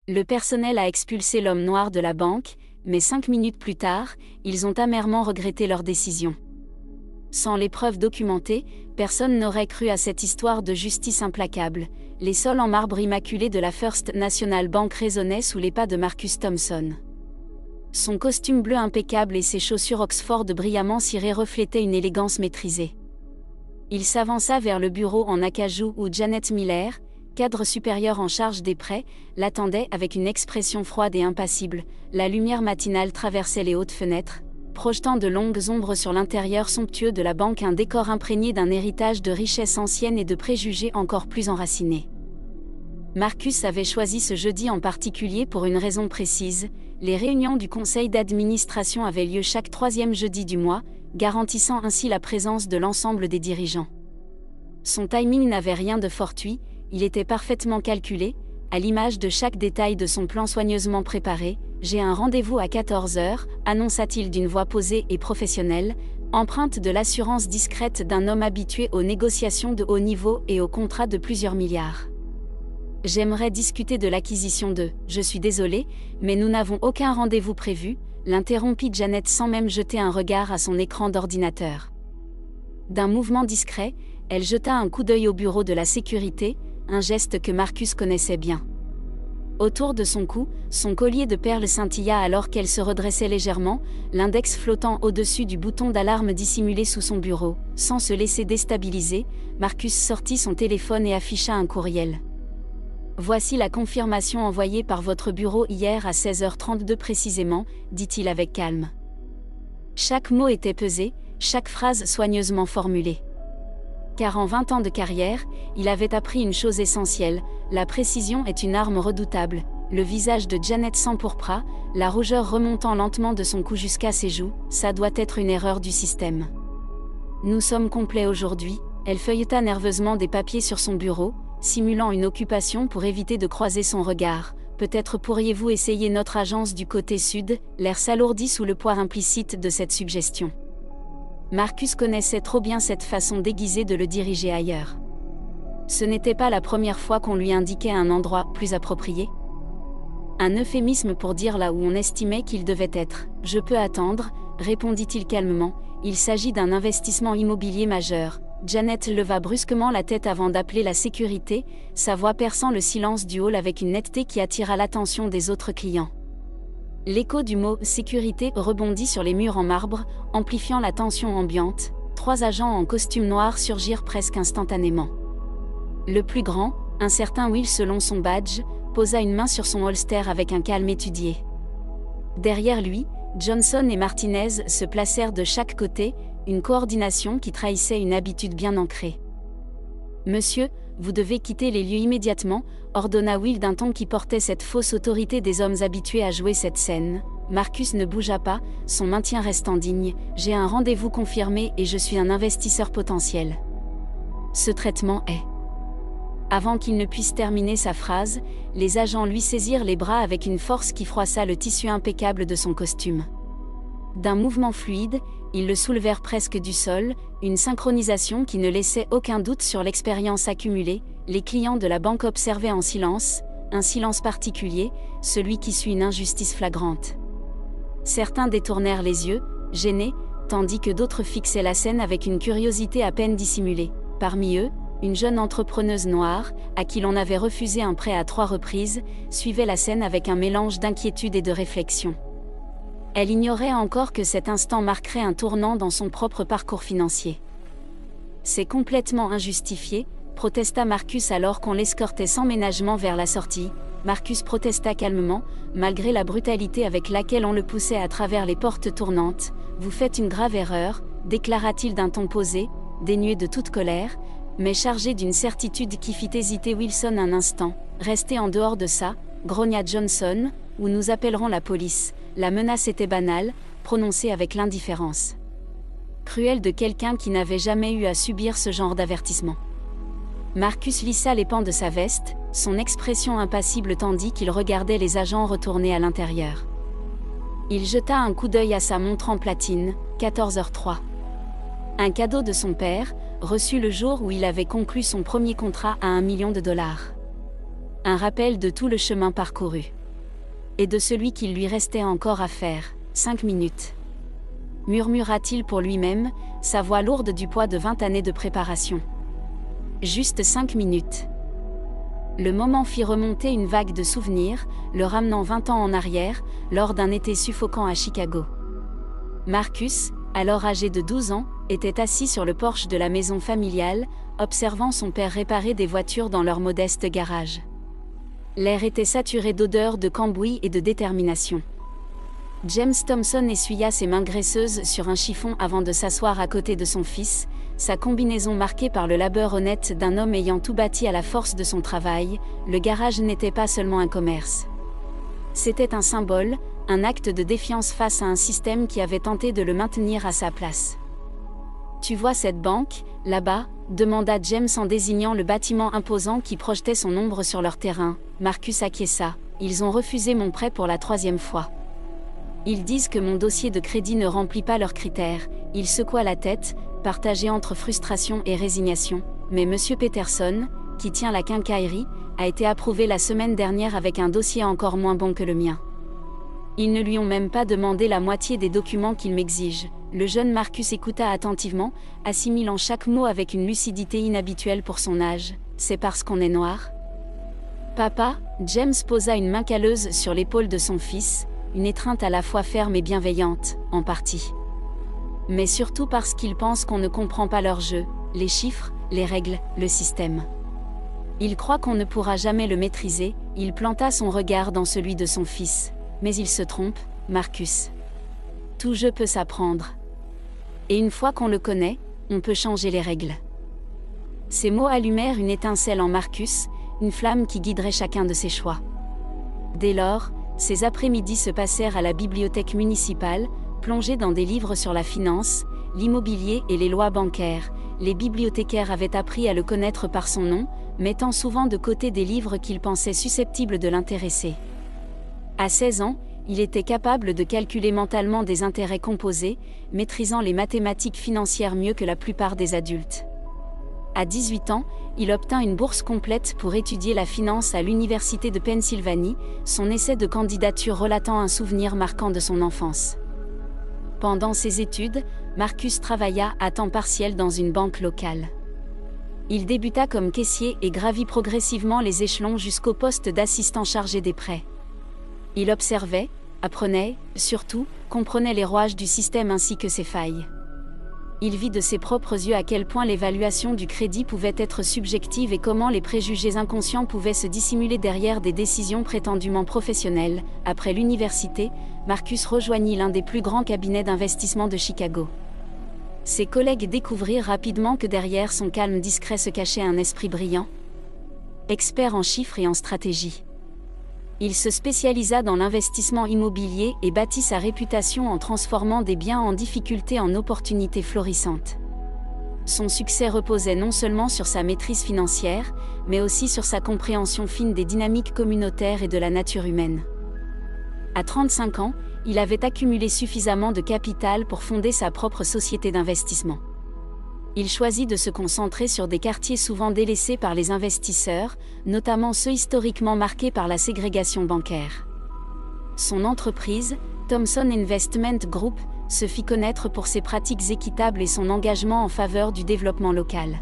Le personnel a expulsé l'homme noir de la banque, mais 5 minutes plus tard, ils ont amèrement regretté leur décision. Sans les preuves documentées, personne n'aurait cru à cette histoire de justice implacable. Les sols en marbre immaculé de la First National Bank résonnaient sous les pas de Marcus Thompson. Son costume bleu impeccable et ses chaussures Oxford brillamment cirées reflétaient une élégance maîtrisée. Il s'avança vers le bureau en acajou où Janet Miller, cadre supérieur en charge des prêts, l'attendait avec une expression froide et impassible. La lumière matinale traversait les hautes fenêtres, projetant de longues ombres sur l'intérieur somptueux de la banque, un décor imprégné d'un héritage de richesses anciennes et de préjugés encore plus enracinés. Marcus avait choisi ce jeudi en particulier pour une raison précise. Les réunions du conseil d'administration avaient lieu chaque 3e jeudi du mois, garantissant ainsi la présence de l'ensemble des dirigeants. Son timing n'avait rien de fortuit, il était parfaitement calculé, à l'image de chaque détail de son plan soigneusement préparé. « J'ai un rendez-vous à 14 heures, annonça-t-il d'une voix posée et professionnelle, empreinte de l'assurance discrète d'un homme habitué aux négociations de haut niveau et aux contrats de plusieurs milliards. J'aimerais discuter de l'acquisition de... Je suis désolé, mais nous n'avons aucun rendez-vous prévu, l'interrompit Janet sans même jeter un regard à son écran d'ordinateur. D'un mouvement discret, elle jeta un coup d'œil au bureau de la sécurité, un geste que Marcus connaissait bien. Autour de son cou, son collier de perles scintilla alors qu'elle se redressait légèrement, l'index flottant au-dessus du bouton d'alarme dissimulé sous son bureau. Sans se laisser déstabiliser, Marcus sortit son téléphone et afficha un courriel. « Voici la confirmation envoyée par votre bureau hier à 16h32 précisément, dit-il avec calme. Chaque mot était pesé, chaque phrase soigneusement formulée. Car en 20 ans de carrière, il avait appris une chose essentielle, la précision est une arme redoutable. » Le visage de Janet s'empourpra, la rougeur remontant lentement de son cou jusqu'à ses joues. « Ça doit être une erreur du système. Nous sommes complets aujourd'hui. » Elle feuilleta nerveusement des papiers sur son bureau, simulant une occupation pour éviter de croiser son regard. « Peut-être pourriez-vous essayer notre agence du côté sud ?» L'air s'alourdit sous le poids implicite de cette suggestion. Marcus connaissait trop bien cette façon déguisée de le diriger ailleurs. Ce n'était pas la première fois qu'on lui indiquait un endroit plus approprié. Un euphémisme pour dire là où on estimait qu'il devait être. « Je peux attendre », répondit-il calmement, « il s'agit d'un investissement immobilier majeur. » Janet leva brusquement la tête avant d'appeler la sécurité, sa voix perçant le silence du hall avec une netteté qui attira l'attention des autres clients. L'écho du mot « sécurité » rebondit sur les murs en marbre, amplifiant la tension ambiante. 3 agents en costume noir surgirent presque instantanément. Le plus grand, un certain Will selon son badge, posa une main sur son holster avec un calme étudié. Derrière lui, Johnson et Martinez se placèrent de chaque côté, une coordination qui trahissait une habitude bien ancrée. « Monsieur, vous devez quitter les lieux immédiatement », ordonna Will d'un ton qui portait cette fausse autorité des hommes habitués à jouer cette scène. Marcus ne bougea pas, son maintien restant digne. « J'ai un rendez-vous confirmé et je suis un investisseur potentiel. Ce traitement est... » Avant qu'il ne puisse terminer sa phrase, les agents lui saisirent les bras avec une force qui froissa le tissu impeccable de son costume. D'un mouvement fluide, ils le soulevèrent presque du sol, une synchronisation qui ne laissait aucun doute sur l'expérience accumulée. Les clients de la banque observaient en silence, un silence particulier, celui qui suit une injustice flagrante. Certains détournèrent les yeux, gênés, tandis que d'autres fixaient la scène avec une curiosité à peine dissimulée. Parmi eux, une jeune entrepreneuse noire, à qui l'on avait refusé un prêt à 3 reprises, suivait la scène avec un mélange d'inquiétude et de réflexion. Elle ignorait encore que cet instant marquerait un tournant dans son propre parcours financier. « C'est complètement injustifié », protesta Marcus alors qu'on l'escortait sans ménagement vers la sortie. Marcus protesta calmement, malgré la brutalité avec laquelle on le poussait à travers les portes tournantes. « Vous faites une grave erreur », déclara-t-il d'un ton posé, dénué de toute colère, mais chargé d'une certitude qui fit hésiter Wilson un instant. « Restez en dehors de ça », grogna Johnson, « ou nous appellerons la police. » La menace était banale, prononcée avec l'indifférence cruelle de quelqu'un qui n'avait jamais eu à subir ce genre d'avertissement. Marcus lissa les pans de sa veste, son expression impassible tandis qu'il regardait les agents retourner à l'intérieur. Il jeta un coup d'œil à sa montre en platine, 14h03. Un cadeau de son père, reçu le jour où il avait conclu son premier contrat à $1 million. Un rappel de tout le chemin parcouru. Et de celui qu'il lui restait encore à faire, 5 minutes. Murmura-t-il pour lui-même, sa voix lourde du poids de 20 années de préparation. Juste 5 minutes. Le moment fit remonter une vague de souvenirs, le ramenant 20 ans en arrière, lors d'un été suffocant à Chicago. Marcus, alors âgé de 12 ans, était assis sur le porche de la maison familiale, observant son père réparer des voitures dans leur modeste garage. L'air était saturé d'odeurs de cambouis et de détermination. James Thompson essuya ses mains graisseuses sur un chiffon avant de s'asseoir à côté de son fils, sa combinaison marquée par le labeur honnête d'un homme ayant tout bâti à la force de son travail. Le garage n'était pas seulement un commerce. C'était un symbole, un acte de défiance face à un système qui avait tenté de le maintenir à sa place. « Tu vois cette banque, là-bas ?» demanda James en désignant le bâtiment imposant qui projetait son ombre sur leur terrain. Marcus acquiesça. « Ils ont refusé mon prêt pour la 3e fois. Ils disent que mon dossier de crédit ne remplit pas leurs critères. » Il secoua la tête, partagé entre frustration et résignation. « Mais Monsieur Peterson, qui tient la quincaillerie, a été approuvé la semaine dernière avec un dossier encore moins bon que le mien. Ils ne lui ont même pas demandé la moitié des documents qu'il m'exige. » Le jeune Marcus écouta attentivement, assimilant chaque mot avec une lucidité inhabituelle pour son âge. « C'est parce qu'on est noir ? » Papa, James posa une main calleuse sur l'épaule de son fils, une étreinte à la fois ferme et bienveillante, en partie. Mais surtout parce qu'ils pensent qu'on ne comprend pas leur jeu, les chiffres, les règles, le système. Ils croient qu'on ne pourra jamais le maîtriser. Il planta son regard dans celui de son fils. Mais il se trompe, Marcus. Tout jeu peut s'apprendre. Et une fois qu'on le connaît, on peut changer les règles. Ces mots allumèrent une étincelle en Marcus, une flamme qui guiderait chacun de ses choix. Dès lors, ces après-midi se passèrent à la bibliothèque municipale, plongés dans des livres sur la finance, l'immobilier et les lois bancaires. Les bibliothécaires avaient appris à le connaître par son nom, mettant souvent de côté des livres qu'ils pensaient susceptibles de l'intéresser. À 16 ans, il était capable de calculer mentalement des intérêts composés, maîtrisant les mathématiques financières mieux que la plupart des adultes. À 18 ans, il obtint une bourse complète pour étudier la finance à l'Université de Pennsylvanie, son essai de candidature relatant un souvenir marquant de son enfance. Pendant ses études, Marcus travailla à temps partiel dans une banque locale. Il débuta comme caissier et gravit progressivement les échelons jusqu'au poste d'assistant chargé des prêts. Il observait, apprenait, surtout, comprenait les rouages du système ainsi que ses failles. Il vit de ses propres yeux à quel point l'évaluation du crédit pouvait être subjective et comment les préjugés inconscients pouvaient se dissimuler derrière des décisions prétendument professionnelles. Après l'université, Marcus rejoignit l'un des plus grands cabinets d'investissement de Chicago. Ses collègues découvrirent rapidement que derrière son calme discret se cachait un esprit brillant. Expert en chiffres et en stratégie. Il se spécialisa dans l'investissement immobilier et bâtit sa réputation en transformant des biens en difficulté en opportunités florissantes. Son succès reposait non seulement sur sa maîtrise financière, mais aussi sur sa compréhension fine des dynamiques communautaires et de la nature humaine. À 35 ans, il avait accumulé suffisamment de capital pour fonder sa propre société d'investissement. Il choisit de se concentrer sur des quartiers souvent délaissés par les investisseurs, notamment ceux historiquement marqués par la ségrégation bancaire. Son entreprise, Thompson Investment Group, se fit connaître pour ses pratiques équitables et son engagement en faveur du développement local.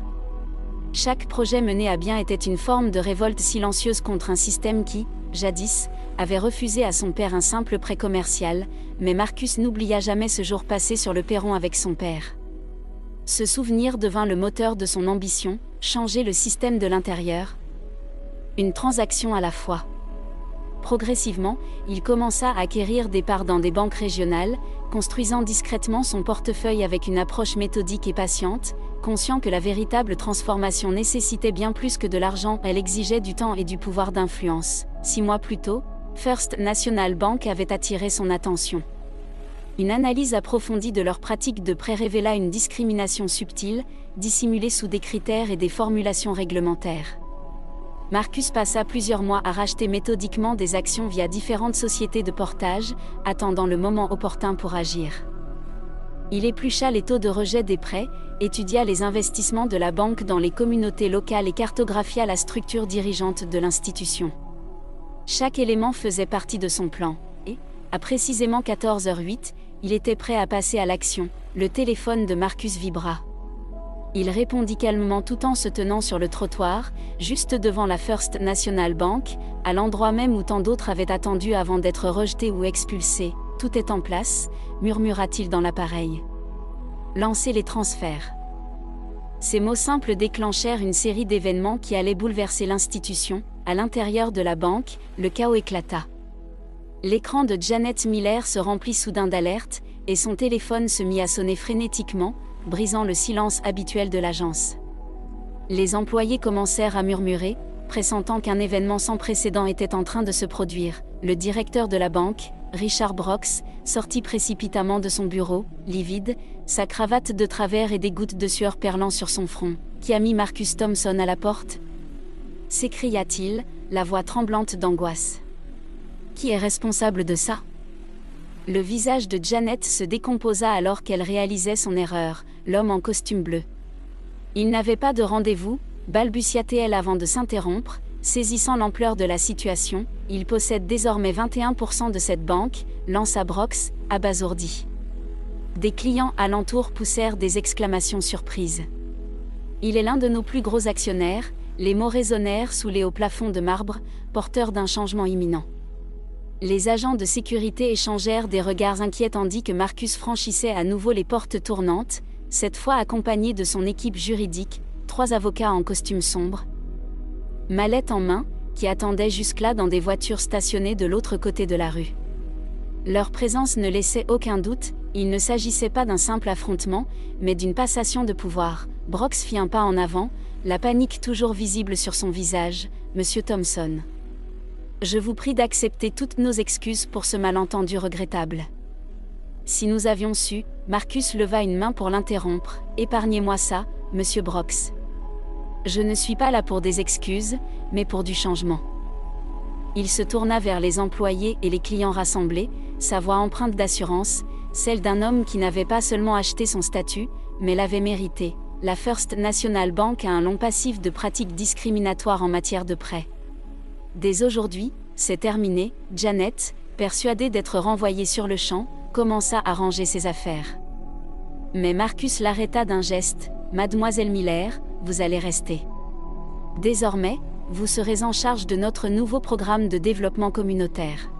Chaque projet mené à bien était une forme de révolte silencieuse contre un système qui, jadis, avait refusé à son père un simple prêt commercial, mais Marcus n'oublia jamais ce jour passé sur le perron avec son père. Ce souvenir devint le moteur de son ambition, changer le système de l'intérieur. Une transaction à la fois. Progressivement, il commença à acquérir des parts dans des banques régionales, construisant discrètement son portefeuille avec une approche méthodique et patiente, conscient que la véritable transformation nécessitait bien plus que de l'argent, elle exigeait du temps et du pouvoir d'influence. 6 mois plus tôt, First National Bank avait attiré son attention. Une analyse approfondie de leurs pratiques de prêt révéla une discrimination subtile, dissimulée sous des critères et des formulations réglementaires. Marcus passa plusieurs mois à racheter méthodiquement des actions via différentes sociétés de portage, attendant le moment opportun pour agir. Il éplucha les taux de rejet des prêts, étudia les investissements de la banque dans les communautés locales et cartographia la structure dirigeante de l'institution. Chaque élément faisait partie de son plan, et, à précisément 14h08, il était prêt à passer à l'action. Le téléphone de Marcus vibra. Il répondit calmement tout en se tenant sur le trottoir, juste devant la First National Bank, à l'endroit même où tant d'autres avaient attendu avant d'être rejetés ou expulsés. « Tout est en place », murmura-t-il dans l'appareil. « Lancez les transferts. » Ces mots simples déclenchèrent une série d'événements qui allaient bouleverser l'institution. À l'intérieur de la banque, le chaos éclata. L'écran de Janet Miller se remplit soudain d'alertes, et son téléphone se mit à sonner frénétiquement, brisant le silence habituel de l'agence. Les employés commencèrent à murmurer, pressentant qu'un événement sans précédent était en train de se produire. Le directeur de la banque, Richard Brooks, sortit précipitamment de son bureau, livide, sa cravate de travers et des gouttes de sueur perlant sur son front. « Qui a mis Marcus Thompson à la porte ?» s'écria-t-il, la voix tremblante d'angoisse. « Qui est responsable de ça ?» Le visage de Janet se décomposa alors qu'elle réalisait son erreur, l'homme en costume bleu. « Il n'avait pas de rendez-vous », balbutia-t-elle avant de s'interrompre, saisissant l'ampleur de la situation. « Il possède désormais 21% de cette banque », lança Brooks, abasourdi. Des clients alentour poussèrent des exclamations surprises. « Il est l'un de nos plus gros actionnaires », les mots résonnèrent sous les hauts plafonds de marbre, porteurs d'un changement imminent. Les agents de sécurité échangèrent des regards inquiets tandis que Marcus franchissait à nouveau les portes tournantes, cette fois accompagné de son équipe juridique, 3 avocats en costume sombre, mallette en main, qui attendaient jusque-là dans des voitures stationnées de l'autre côté de la rue. Leur présence ne laissait aucun doute, il ne s'agissait pas d'un simple affrontement, mais d'une passation de pouvoir. Brooks fit un pas en avant, la panique toujours visible sur son visage. « Monsieur Thompson. Je vous prie d'accepter toutes nos excuses pour ce malentendu regrettable. » Si nous avions su, Marcus leva une main pour l'interrompre. « Épargnez-moi ça, Monsieur Brooks. Je ne suis pas là pour des excuses, mais pour du changement. » Il se tourna vers les employés et les clients rassemblés, sa voix empreinte d'assurance, celle d'un homme qui n'avait pas seulement acheté son statut, mais l'avait mérité. La First National Bank a un long passif de pratiques discriminatoires en matière de prêts. Dès aujourd'hui, c'est terminé. Janet, persuadée d'être renvoyée sur le champ, commença à ranger ses affaires. Mais Marcus l'arrêta d'un geste. « Mademoiselle Miller, vous allez rester. Désormais, vous serez en charge de notre nouveau programme de développement communautaire.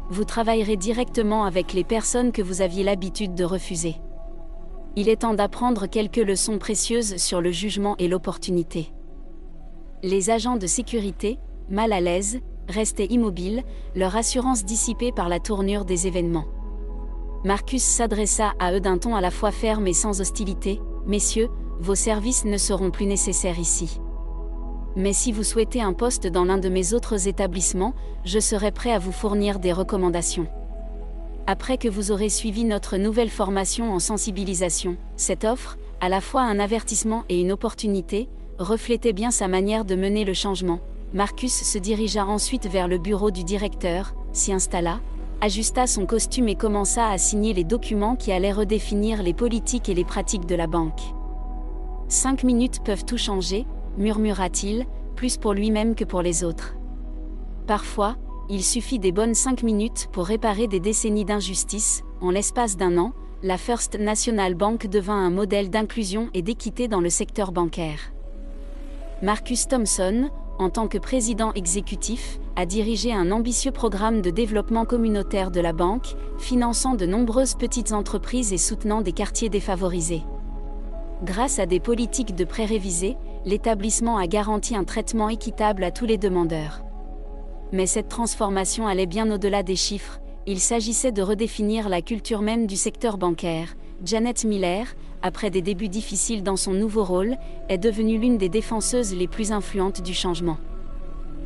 Vous travaillerez directement avec les personnes que vous aviez l'habitude de refuser. Il est temps d'apprendre quelques leçons précieuses sur le jugement et l'opportunité. » Les agents de sécurité, mal à l'aise, restaient immobiles, leur assurance dissipée par la tournure des événements. Marcus s'adressa à eux d'un ton à la fois ferme et sans hostilité. « Messieurs, vos services ne seront plus nécessaires ici. Mais si vous souhaitez un poste dans l'un de mes autres établissements, je serai prêt à vous fournir des recommandations. Après que vous aurez suivi notre nouvelle formation en sensibilisation, cette offre, à la fois un avertissement et une opportunité, reflétait bien sa manière de mener le changement. » Marcus se dirigea ensuite vers le bureau du directeur, s'y installa, ajusta son costume et commença à signer les documents qui allaient redéfinir les politiques et les pratiques de la banque. « 5 minutes peuvent tout changer », murmura-t-il, plus pour lui-même que pour les autres. Parfois, il suffit des bonnes 5 minutes pour réparer des décennies d'injustice. En l'espace d'un an, la First National Bank devint un modèle d'inclusion et d'équité dans le secteur bancaire. Marcus Thompson, en tant que président exécutif, a dirigé un ambitieux programme de développement communautaire de la banque, finançant de nombreuses petites entreprises et soutenant des quartiers défavorisés. Grâce à des politiques de prêts révisées, l'établissement a garanti un traitement équitable à tous les demandeurs. Mais cette transformation allait bien au-delà des chiffres, il s'agissait de redéfinir la culture même du secteur bancaire. Janet Miller, après des débuts difficiles dans son nouveau rôle, est devenue l'une des défenseuses les plus influentes du changement.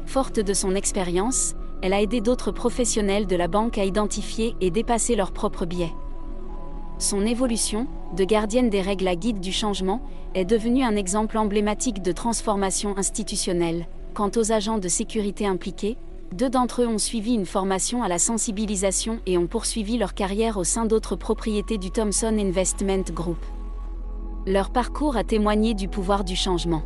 Forte de son expérience, elle a aidé d'autres professionnels de la banque à identifier et dépasser leurs propres biais. Son évolution, de gardienne des règles à guide du changement, est devenue un exemple emblématique de transformation institutionnelle. Quant aux agents de sécurité impliqués, 2 d'entre eux ont suivi une formation à la sensibilisation et ont poursuivi leur carrière au sein d'autres propriétés du Thomson Investment Group. Leur parcours a témoigné du pouvoir du changement.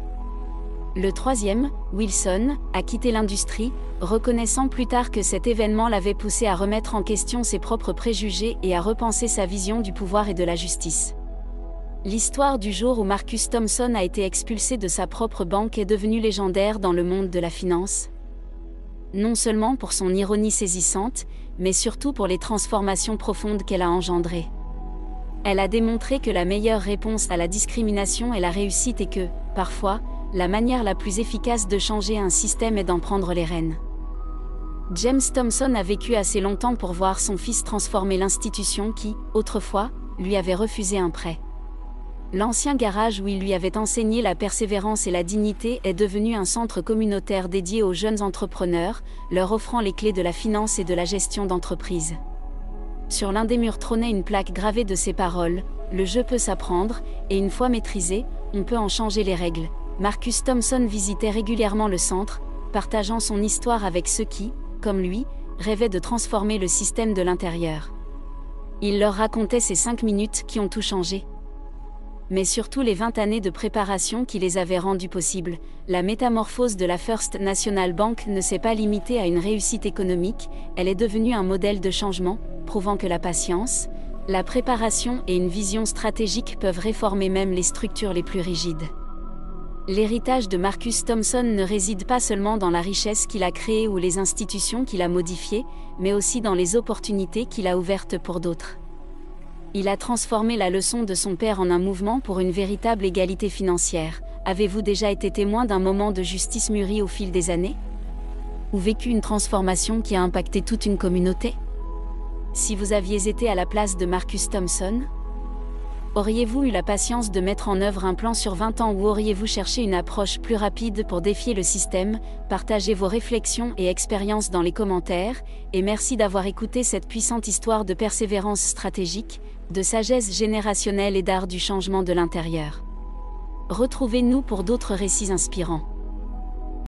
Le 3e, Wilson, a quitté l'industrie, reconnaissant plus tard que cet événement l'avait poussé à remettre en question ses propres préjugés et à repenser sa vision du pouvoir et de la justice. L'histoire du jour où Marcus Thomson a été expulsé de sa propre banque est devenue légendaire dans le monde de la finance. Non seulement pour son ironie saisissante, mais surtout pour les transformations profondes qu'elle a engendrées. Elle a démontré que la meilleure réponse à la discrimination est la réussite et que, parfois, la manière la plus efficace de changer un système est d'en prendre les rênes. James Thomson a vécu assez longtemps pour voir son fils transformer l'institution qui, autrefois, lui avait refusé un prêt. L'ancien garage où il lui avait enseigné la persévérance et la dignité est devenu un centre communautaire dédié aux jeunes entrepreneurs, leur offrant les clés de la finance et de la gestion d'entreprise. Sur l'un des murs trônait une plaque gravée de ces paroles, « Le jeu peut s'apprendre, et une fois maîtrisé, on peut en changer les règles ». Marcus Thomson visitait régulièrement le centre, partageant son histoire avec ceux qui, comme lui, rêvaient de transformer le système de l'intérieur. Il leur racontait ces 5 minutes qui ont tout changé. Mais surtout les 20 années de préparation qui les avaient rendues possibles. La métamorphose de la First National Bank ne s'est pas limitée à une réussite économique, elle est devenue un modèle de changement, prouvant que la patience, la préparation et une vision stratégique peuvent réformer même les structures les plus rigides. L'héritage de Marcus Thomson ne réside pas seulement dans la richesse qu'il a créée ou les institutions qu'il a modifiées, mais aussi dans les opportunités qu'il a ouvertes pour d'autres. Il a transformé la leçon de son père en un mouvement pour une véritable égalité financière. Avez-vous déjà été témoin d'un moment de justice mûri au fil des années? Ou vécu une transformation qui a impacté toute une communauté? Si vous aviez été à la place de Marcus Thomson, auriez-vous eu la patience de mettre en œuvre un plan sur 20 ans ou auriez-vous cherché une approche plus rapide pour défier le système? Partagez vos réflexions et expériences dans les commentaires, et merci d'avoir écouté cette puissante histoire de persévérance stratégique, de sagesse générationnelle et d'art du changement de l'intérieur. Retrouvez-nous pour d'autres récits inspirants.